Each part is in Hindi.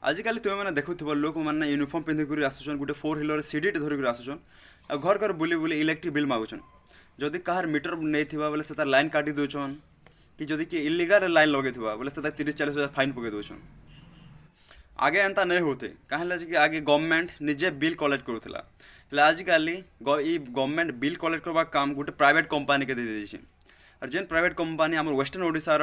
आजिकल तुम मैंने देखुव लोक मैंने यूनिफॉर्म पिंधिक आसुन गोटे 4 व्हीलर सीडी धरिक आसुन आ घर घर बुली बुली इलेक्ट्रिक बिल मागुन जदि कहार मीटर नहीं बोले से लाइन काटी दौन कि जदि किए इलिगाल लाइन लगे बोले से 30-40 हज़ार फाइन पकई दौन। आगे एंता नहीं होते कहीं कि आगे गवर्नमेंट निजे बिल कलेक्ट करूला आजिकल गवर्नमेंट बिल कलेक्ट करवा काम गोटे प्राइवेट कंपनी के दे देछे और जेन प्राइवेट कंपनी आम वेस्टर्न ओडिशार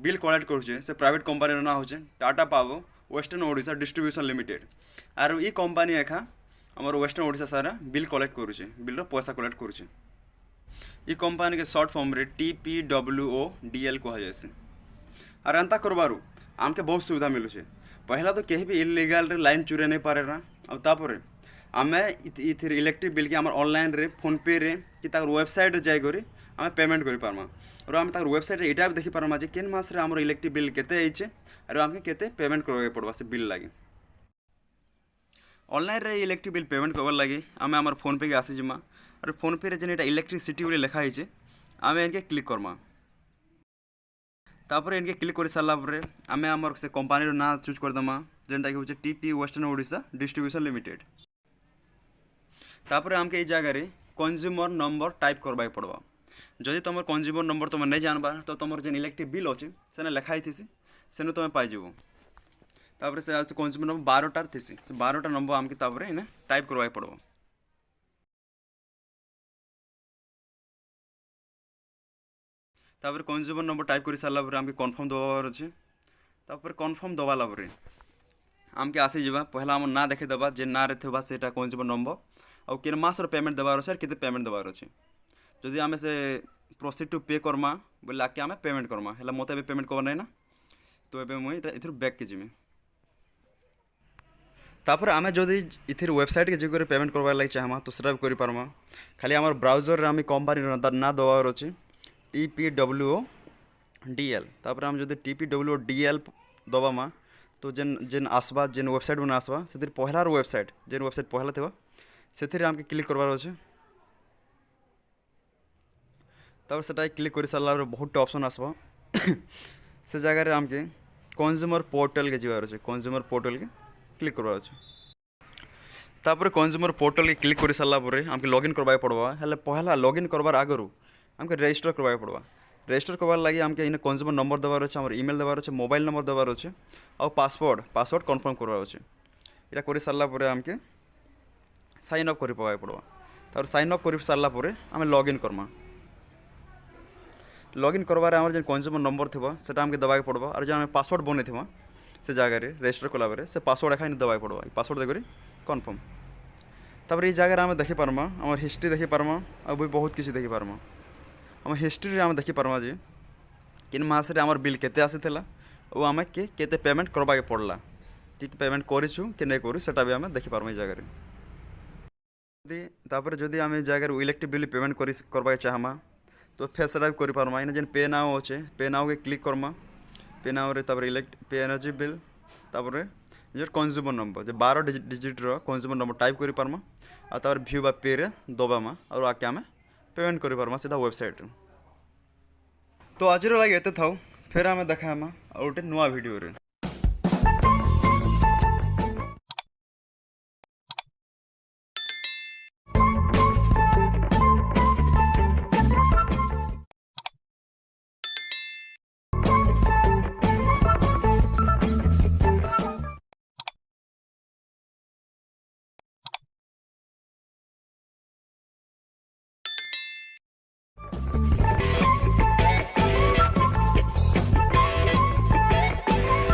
बिल कलेक्ट करुचे से प्राइवेट कंपनी ना होचे Tata power western Odisha distribution limited आर ई कंपनी एखा आमर वेस्टर्न ओडिशा सारा बिल कलेक्ट करुचे बिल पैसा कलेक्ट करुचे। ई कंपनी के शॉर्ट फॉर्म रे TPWODL कह जाए और एंता करबारू आमके बहुत सुविधा मिलुचे। पहला तो कहीं भी इलीगल रे लाइन चुरे नहीं पारे ना और तापर आमे इथिर इलेक्ट्रिक बिल के आम ऑनलाइन रे फोन पे रे कि वेबसाइट जाए करी आम पेमेंट कर पारमा और आम वेबसाइट रे एटा भी देखि पारमा जे केन मास रे आमर इलेक्ट्रिक बिल केते आइचे और आमके केते पेमेंट करबे पड़बा से बिल लागी। ऑनलाइन रे इलेक्ट्रिक बिल पेमेंट करबार लागी आमे आमर फोन पे के आसी जिमा और फोन पे रे जेन एटा इलेक्ट्रिसिटी बोली लिखा आइचे आमे इनके क्लिक करमा तापर इनके क्लिक कर सारा पर आमे आमर से कंपनी ना चूज करदमा जेनटा कि होचे TP western Odisha distribution limited. तापर आमके ई जगह रे कंज्यूमर नंबर टाइप करबा पड़बा जदि तुम कंज्यूमर नंबर तुम नहीं जानबा तो तुम जेन इलेक्ट्रिक बिल अच्छे से लिखाई थी सेनु तुम पाइब तापर से कंज्यूमर नंबर 12टार थी 12टा नंबर आमके तापर इने टाइप करबा पड़बा। तापर कंज्यूमर नंबर टाइप कर सारा पर आमके कन्फर्म दबार अच्छे तापर कन्फर्म दबाला पर आमके आसी जावा पहला आम ना देखे दबा जे ना रे थबा सेटा कंज्यूमर नंबर और केन मासर पेमेंट देवार अच्छे केते पेमेंट देवार अच्छे जदि आमे से प्रोसीड टू पे करमा बोले आके आमे पेमेंट करमा है मत पेमेंट करना ना तो ये मुझे इधर बैक के जिमी तापर आमे जदि इथिर वेबसाइट के जगह पेमेंट करवा लगे चाहमा तो सेटा भी करमा खाली आम ब्राउजर रे आमे कंपनी ना दबार अच्छे TPWODL तापर आम जदि TPWODL दबामा तो जेन जेन आसबा जेन वेबसाइट बना आसबा से पहलार वेबसाइट जेन वेबसाइट पहला थे से आमके क्लिक करवार अच्छे तापर से क्लिक कर सारा बहुत ऑप्शन आसबा से जगह आमके कंज्यूमर पोर्टल के जीवार अच्छे कंज्यूमर पोर्टल के क्लिक करवार अच्छे तापर कंज्यूमर पोर्टल के क्लिक कर सारा आमके लॉगिन करवाए पड़वा हेले पहला लॉगिन करवार आगरू आमके रजिस्टर करवाए पड़वा रजिस्टर करवार लगी आमके इन कंज्यूमर नंबर देवार अच्छे आम ईमेल देवार अच्छे मोबाइल नंबर देवार अच्छे और पासवर्ड कन्फर्म करवार अच्छे यहाँ कर सारा आमके साइन अप कर पाए पड़वा तापर साइन अप कर सारा आम लॉगिन करमा लॉगिन करवार आम जो कंज्यूमर नंबर थी से आमके दबाई पड़वा और जो पासवर्ड बने थी से जगह रजिस्टर कला से पासवर्ड एखा दबाई पड़वा पासवर्ड देकर कन्फर्म तापर ये जगह आम देखी पार्मा आम हिस्ट्री देखी पार्मा और भी बहुत किसी देखी पार्मा आम हिस्ट्री आम देखी पार्मा जे किन मास रे आमर बिल केते आसीथिला और आम केते पेमेंट करबा के पड़ला कि पेमेंट करिछु कि नहीं करू सेटा भी आम देखी पार्मा ये जगह तापर जदि आम जगह इलेक्ट्रिक बिल पेमेंट करबा चाहमा तो फेर सेटा भी करमा इन जेन पे नाउ अच्छे पे नाउ के क्लिक करमा पे नाउ रे तापर पे एनर्जी बिल तापर निजर कंज्यूमर नंबर जो 12 डिजिट कंज्यूमर नंबर टाइप कर पार्मा और तापर व्यू बा पे रे दबामा और आके आम पेमेंट कर पार्मा सीधा वेबसाइट। तो आज लगे एते थाउ फेर आम देखा और गोटे नुआ वीडियो रे।